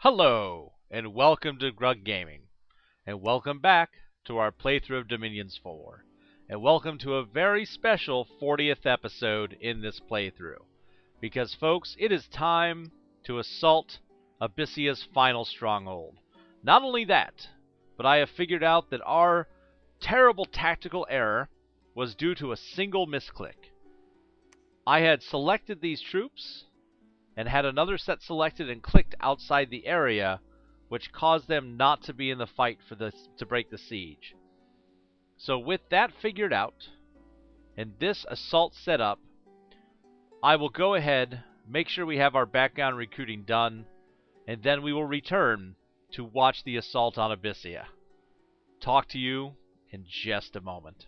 Hello, and welcome to Grug Gaming, and welcome back to our playthrough of Dominions 4, and welcome to a very special 40th episode in this playthrough, because folks, it is time to assault Abyssea's final stronghold. Not only that, but I have figured out that our terrible tactical error was due to a single misclick. I had selected these troops, and had another set selected and clicked outside the area, which caused them not to be in the fight to break the siege. So with that figured out, and this assault set up, I will go ahead, make sure we have our background recruiting done, and then we will return to watch the assault on Abyssea. Talk to you in just a moment.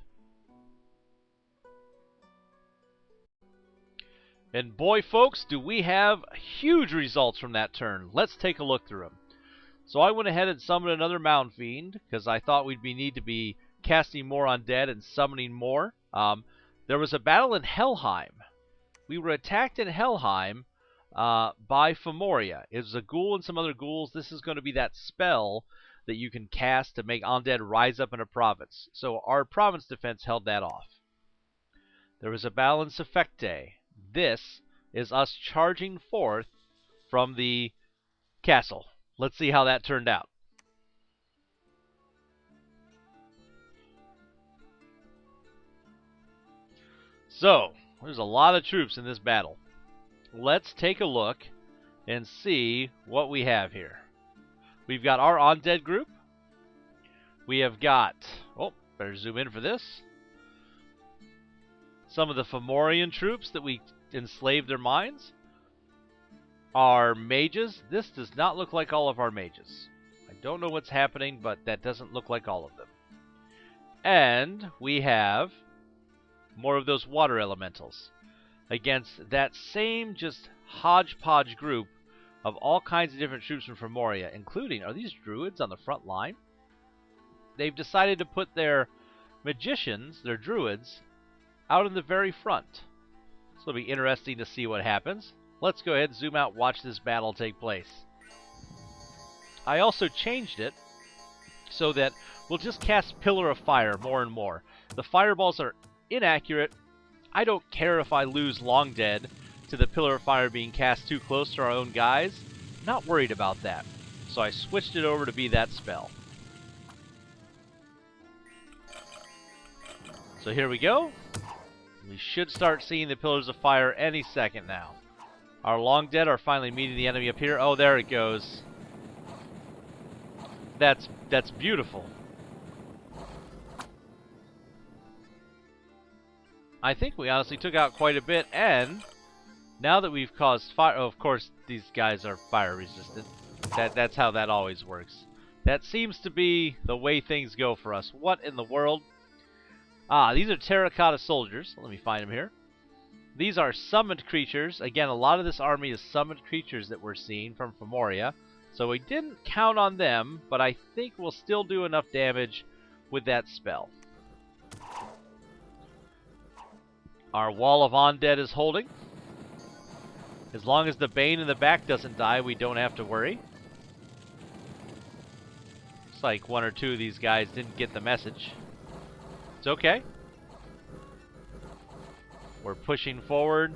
And boy, folks, do we have huge results from that turn. Let's take a look through them. So I went ahead and summoned another Mound Fiend, because I thought we'd need to be casting more undead and summoning more. There was a battle in Helheim. We were attacked in Helheim by Femoria. It was a ghoul and some other ghouls. This is going to be that spell that you can cast to make undead rise up in a province. So our province defense held that off. There was a battle in Sefecte. This is us charging forth from the castle. Let's see how that turned out. So, there's a lot of troops in this battle. Let's take a look and see what we have here. We've got our undead group. We have got, oh, better zoom in for this. Some of the Fomorian troops that we enslaved their minds. Our mages. This does not look like all of our mages. I don't know what's happening, but that doesn't look like all of them. And we have more of those water elementals against that same just hodgepodge group of all kinds of different troops from Femoria, including, are these druids on the front line? They've decided to put their magicians, their druids, out in the very front. So it'll be interesting to see what happens. Let's go ahead and zoom out and watch this battle take place. I also changed it so that we'll just cast Pillar of Fire more and more. The fireballs are inaccurate. I don't care if I lose Long Dead to the Pillar of Fire being cast too close to our own guys. Not worried about that. So I switched it over to be that spell. So here we go. We should start seeing the Pillars of Fire any second now. Our Long Dead are finally meeting the enemy up here. Oh, there it goes. That's beautiful. I think we honestly took out quite a bit, and now that we've caused fire... Oh, of course, these guys are fire resistant. That's how that always works. That seems to be the way things go for us. What in the world? Ah, these are terracotta soldiers. Let me find them here. These are summoned creatures. Again, a lot of this army is summoned creatures that we're seeing from Femoria. So we didn't count on them, but I think we'll still do enough damage with that spell. Our wall of undead is holding. As long as the Bane in the back doesn't die, we don't have to worry. Looks like one or two of these guys didn't get the message. It's okay. We're pushing forward.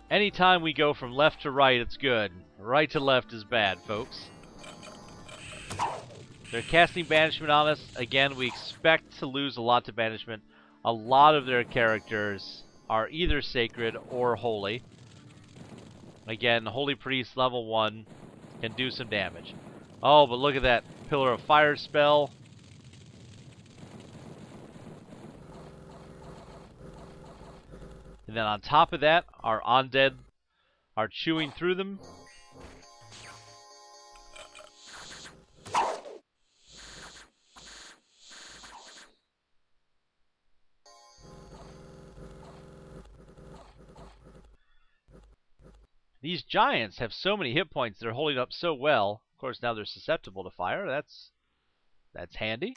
Anytime we go from left to right, it's good. Right to left is bad, folks. They're casting banishment on us. Again, we expect to lose a lot to banishment. A lot of their characters are either sacred or holy. Again, Holy Priest level 1 can do some damage. Oh, but look at that Pillar of Fire spell. And then on top of that, our undead are chewing through them. These giants have so many hit points. They're holding up so well. Of course, now they're susceptible to fire. That's handy.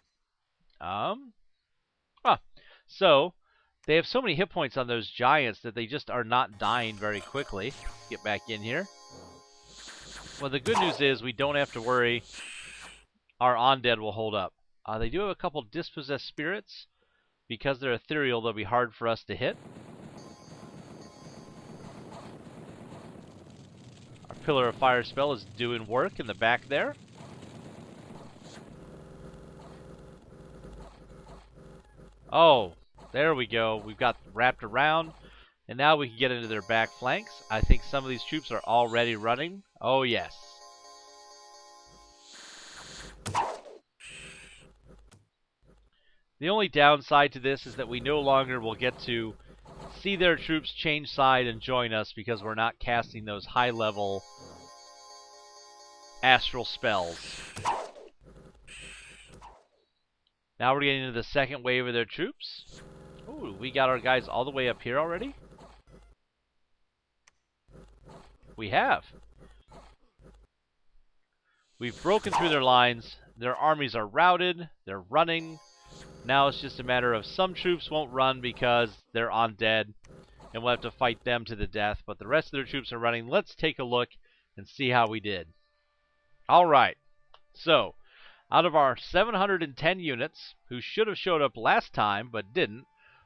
So they have so many hit points on those giants that they just are not dying very quickly. Get back in here. Well, the good news is we don't have to worry. Our undead will hold up. They do have a couple dispossessed spirits. Because they're ethereal, they'll be hard for us to hit. Our Pillar of Fire spell is doing work in the back there. Oh, there we go. We've got wrapped around. And now we can get into their back flanks. I think some of these troops are already running. Oh, yes. The only downside to this is that we no longer will get to see their troops change side and join us because we're not casting those high-level astral spells. Now we're getting into the second wave of their troops. Ooh, we got our guys all the way up here already? We have. We've broken through their lines. Their armies are routed. They're running. Now it's just a matter of some troops won't run because they're undead, and we'll have to fight them to the death. But the rest of their troops are running. Let's take a look and see how we did. All right. So, out of our 710 units, who should have showed up last time but didn't,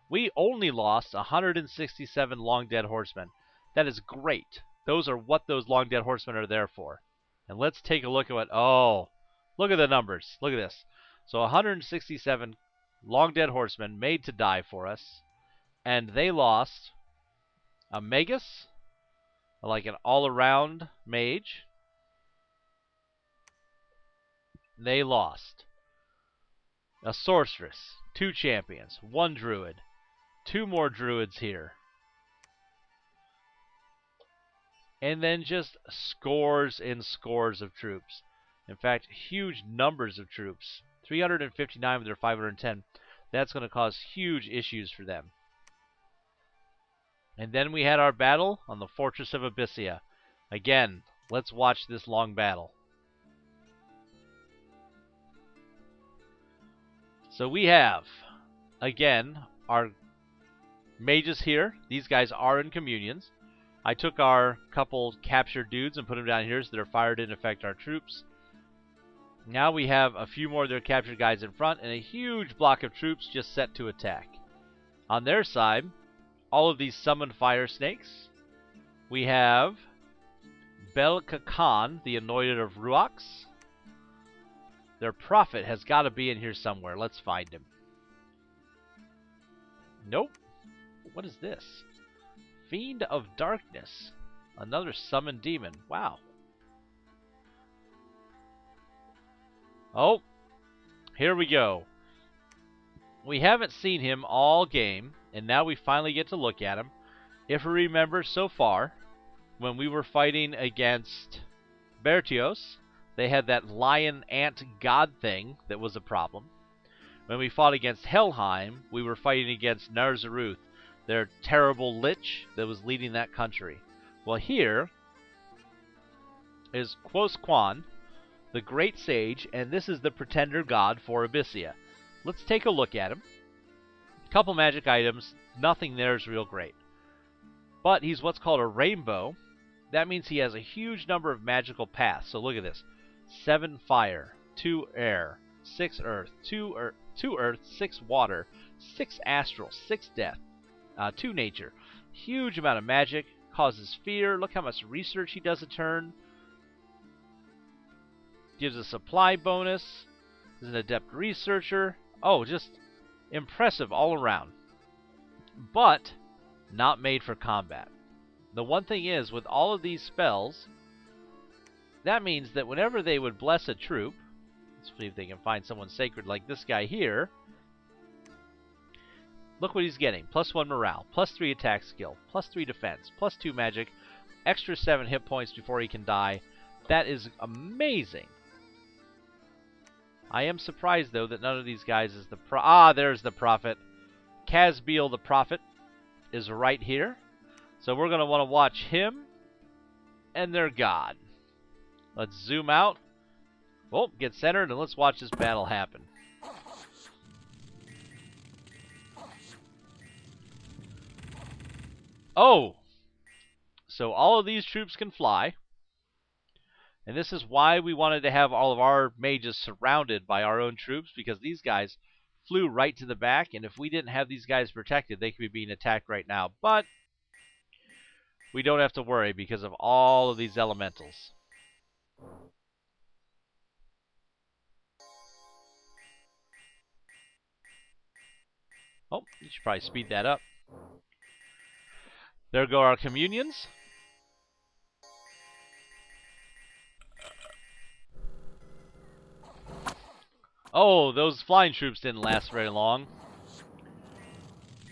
we only lost 167 long dead horsemen. That is great. Those are what those long dead horsemen are there for. And let's take a look at what... Oh, look at the numbers. Look at this. So 167 long dead horsemen made to die for us. And they lost a magus, like an all-around mage. They lost a sorceress, 2 champions, 1 druid, 2 more druids here. And then just scores and scores of troops. In fact, huge numbers of troops. 359 with their 510. That's going to cause huge issues for them. And then we had our battle on the Fortress of Abyssia. Again, let's watch this long battle. So we have, again, our mages here. These guys are in communions. I took our couple captured dudes and put them down here so their fire didn't affect our troops. Now we have a few more of their captured guys in front and a huge block of troops just set to attack. On their side, all of these summoned fire snakes. We have Belka Khan, the anointed of Ruax. Their prophet has got to be in here somewhere. Let's find him. Nope. What is this? Fiend of Darkness. Another summoned demon. Wow. Oh, here we go. We haven't seen him all game, and now we finally get to look at him. If we remember so far, when we were fighting against Bertios, they had that lion ant god thing that was a problem. When we fought against Helheim, we were fighting against Narzaruth, their terrible lich that was leading that country. Well, here is Quos Quan, the great sage, and this is the pretender god for Abyssia. Let's take a look at him. A couple magic items. Nothing there is real great. But he's what's called a rainbow. That means he has a huge number of magical paths. So look at this. 7 fire, 2 air, 6 earth, 2 earth, 6 water, 6 astral, 6 death, 2 nature. Huge amount of magic. Causes fear. Look how much research he does a turn. Gives a supply bonus. Is an adept researcher. Oh, just impressive all around. But not made for combat. The one thing is, with all of these spells, that means that whenever they would bless a troop, let's see if they can find someone sacred like this guy here. Look what he's getting. +1 morale, +3 attack skill, +3 defense, +2 magic, extra 7 hit points before he can die. That is amazing. I am surprised, though, that none of these guys is the there's the prophet. Casbiel the prophet is right here. So we're going to want to watch him and their god. Let's zoom out. Oh, get centered, and let's watch this battle happen. Oh! So all of these troops can fly. And this is why we wanted to have all of our mages surrounded by our own troops, because these guys flew right to the back, and if we didn't have these guys protected, they could be being attacked right now. But we don't have to worry because of all of these elementals. Oh, you should probably speed that up. There go our communions. Oh, those flying troops didn't last very long.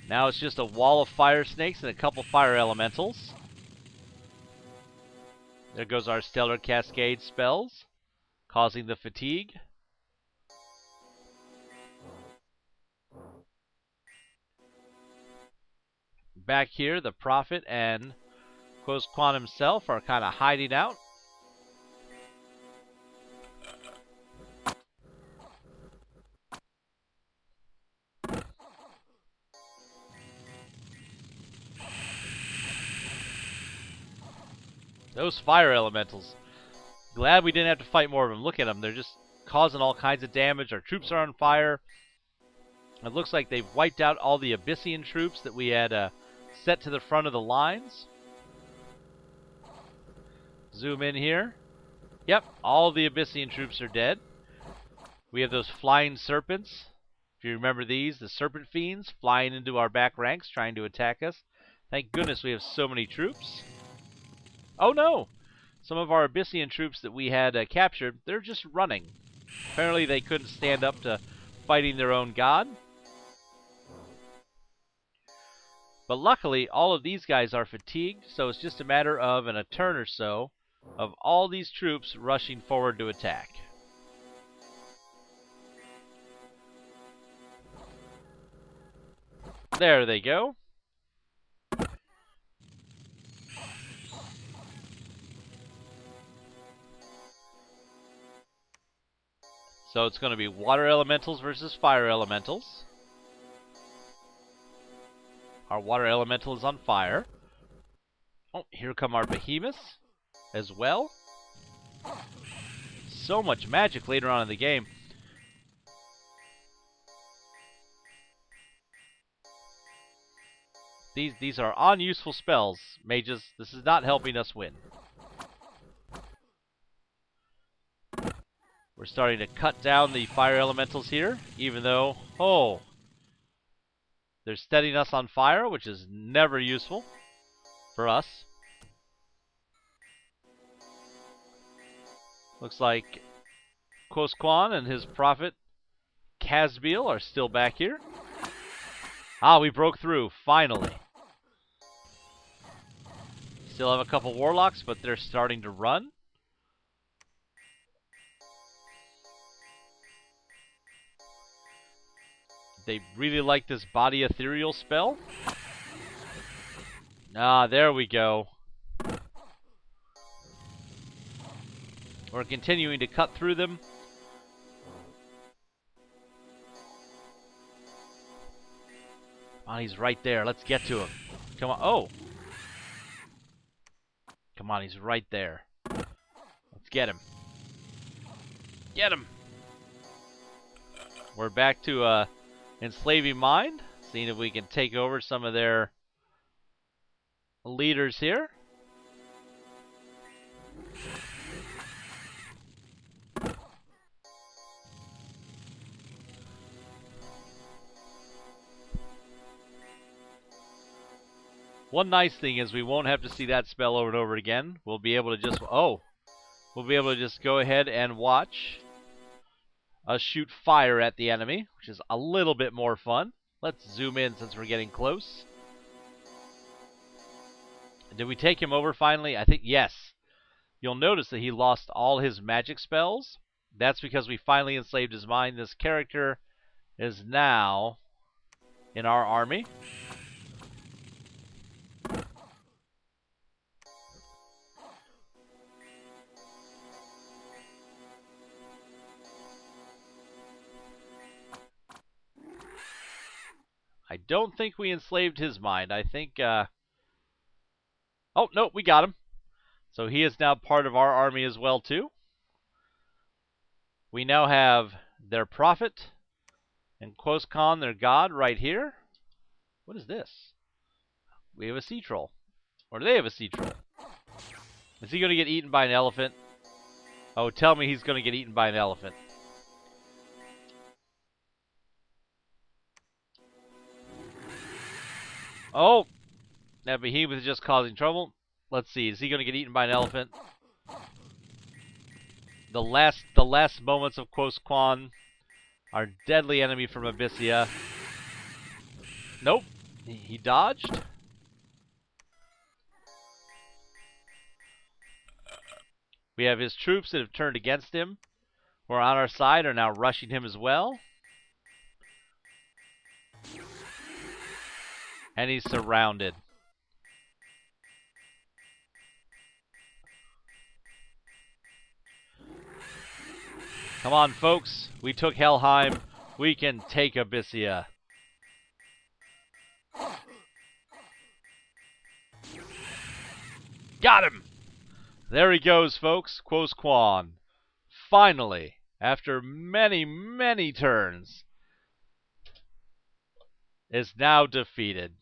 Now it's just a wall of fire snakes and a couple fire elementals. There goes our stellar cascade spells, causing the fatigue. Back here, the Prophet and Quosquan himself are kind of hiding out. Those fire elementals. Glad we didn't have to fight more of them. Look at them. They're just causing all kinds of damage. Our troops are on fire. It looks like they've wiped out all the Abyssian troops that we had set to the front of the lines. Zoom in here. Yep, all the Abyssian troops are dead. We have those flying serpents. If you remember these, the serpent fiends flying into our back ranks trying to attack us. Thank goodness we have so many troops. Oh no! Some of our Abyssian troops that we had captured, they're just running. Apparently they couldn't stand up to fighting their own god. But luckily, all of these guys are fatigued, so it's just a matter of a turn or so of all these troops rushing forward to attack. There they go. So it's going to be water elementals versus fire elementals. Our water elemental is on fire. Oh, here come our behemoths as well. So much magic later on in the game. These are unuseful spells, mages. This is not helping us win. We're starting to cut down the fire elementals here, even though, oh, they're setting us on fire, which is never useful for us. Looks like Quosquan and his prophet Casbiel are still back here. Ah, we broke through, finally. Still have a couple warlocks, but they're starting to run. They really like this body ethereal spell. Ah, there we go. We're continuing to cut through them. Oh, he's right there. Let's get to him. Come on. Oh. Come on, he's right there. Let's get him. Get him. We're back to enslaving mind. Seeing if we can take over some of their leaders here. One nice thing is we won't have to see that spell over and over again. We'll be able to just, we'll be able to just go ahead and watch us shoot fire at the enemy, which is a little bit more fun. Let's zoom in since we're getting close. Did we take him over finally? I think yes. You'll notice that he lost all his magic spells. That's because we finally enslaved his mind. This character is now in our army. I don't think we enslaved his mind. I think, oh, no, we got him. So he is now part of our army as well, too. We now have their prophet and Quoskon, their god, right here. What is this? We have a sea troll. Or do they have a sea troll? Is he going to get eaten by an elephant? Oh, tell me he's going to get eaten by an elephant. Oh, that behemoth is just causing trouble. Let's see, is he going to get eaten by an elephant? The last moments of Quoskon, our deadly enemy from Abyssia. Nope, he dodged. We have his troops that have turned against him, who are on our side, are now rushing him as well. And he's surrounded. Come on, folks. We took Helheim. We can take Abyssia. Got him! There he goes, folks. Quoskon. Finally, after many, many turns, is now defeated.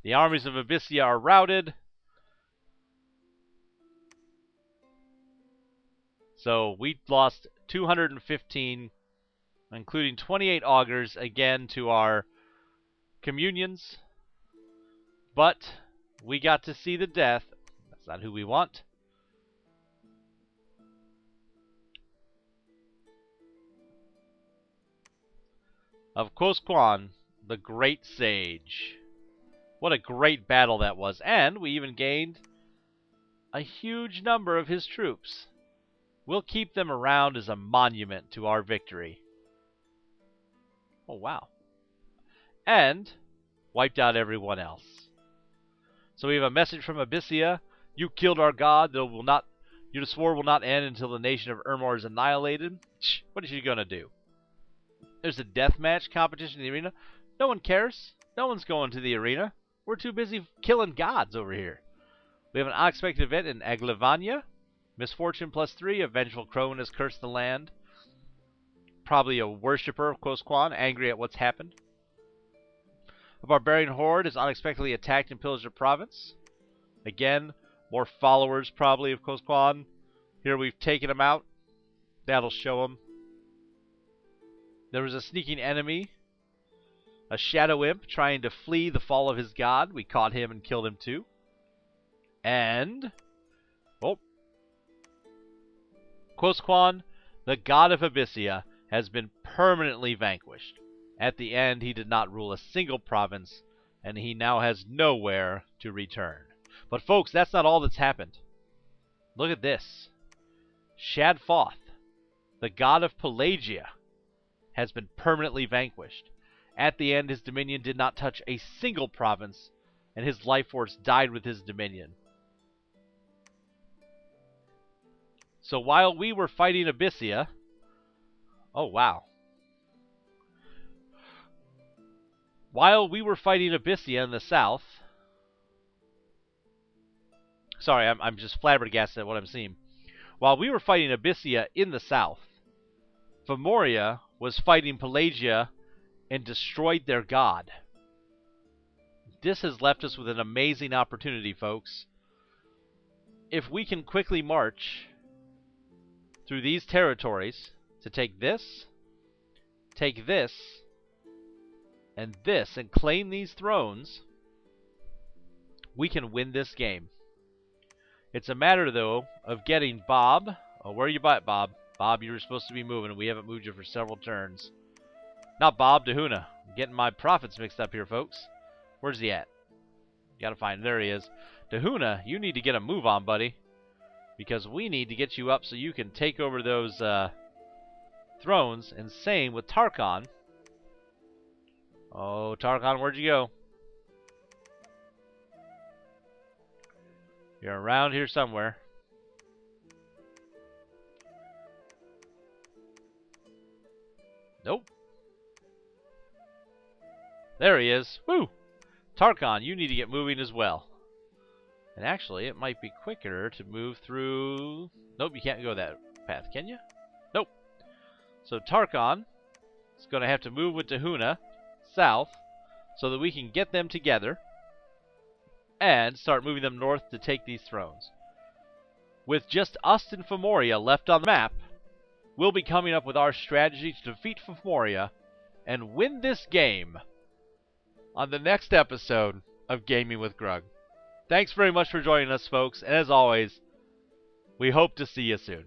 The armies of Abyssia are routed. So we lost 215, including 28 augurs, again to our communions. But we got to see the death. That's not who we want. Of Quoskon, the Great Sage. What a great battle that was. And we even gained a huge number of his troops. We'll keep them around as a monument to our victory. Oh, wow. And wiped out everyone else. So we have a message from Abyssia. You killed our god. Your sword will not end until the nation of Ermor is annihilated. What is she going to do? There's a deathmatch competition in the arena. No one cares. No one's going to the arena. We're too busy killing gods over here. We have an unexpected event in Aglivania. Misfortune +3. A vengeful crone has cursed the land. Probably a worshipper of Quoskon, angry at what's happened. A barbarian horde is unexpectedly attacked and pillaged a province. Again, more followers probably of Quoskon. Here we've taken them out. That'll show them. There was a sneaking enemy, a shadow imp, trying to flee the fall of his god. We caught him and killed him too. And Quoskon, the god of Abyssia, has been permanently vanquished. At the end, he did not rule a single province, and he now has nowhere to return. But folks, that's not all that's happened. Look at this. Shadfoth, the god of Pelagia, has been permanently vanquished. At the end, his dominion did not touch a single province, and his life force died with his dominion. So while we were fighting Abyssia... Oh, wow. While we were fighting Abyssia in the south... Sorry, I'm just flabbergasted at what I'm seeing. While we were fighting Abyssia in the south, Vamoria was fighting Pelagia and destroyed their god. This has left us with an amazing opportunity, folks. If we can quickly march through these territories to take this, and this, and claim these thrones, we can win this game. It's a matter, though, of getting Bob. Oh, where are you at, Bob? Bob, you were supposed to be moving, and we haven't moved you for several turns. Not Bob, Dahuna. I'm getting my prophets mixed up here, folks. Where's he at? Gotta find him. There he is. Dahuna, you need to get a move on, buddy. Because we need to get you up so you can take over those thrones. And same with Tarkon. Oh, Tarkon, where'd you go? You're around here somewhere. Nope. There he is. Woo! Tarkon, you need to get moving as well. And actually, it might be quicker to move through... Nope, you can't go that path, can you? Nope. So Tarkon is going to have to move with Tahuna south so that we can get them together and start moving them north to take these thrones. With just us and Femoria left on the map, we'll be coming up with our strategy to defeat Femoria and win this game on the next episode of Gaming with Grug. Thanks very much for joining us, folks, and as always, we hope to see you soon.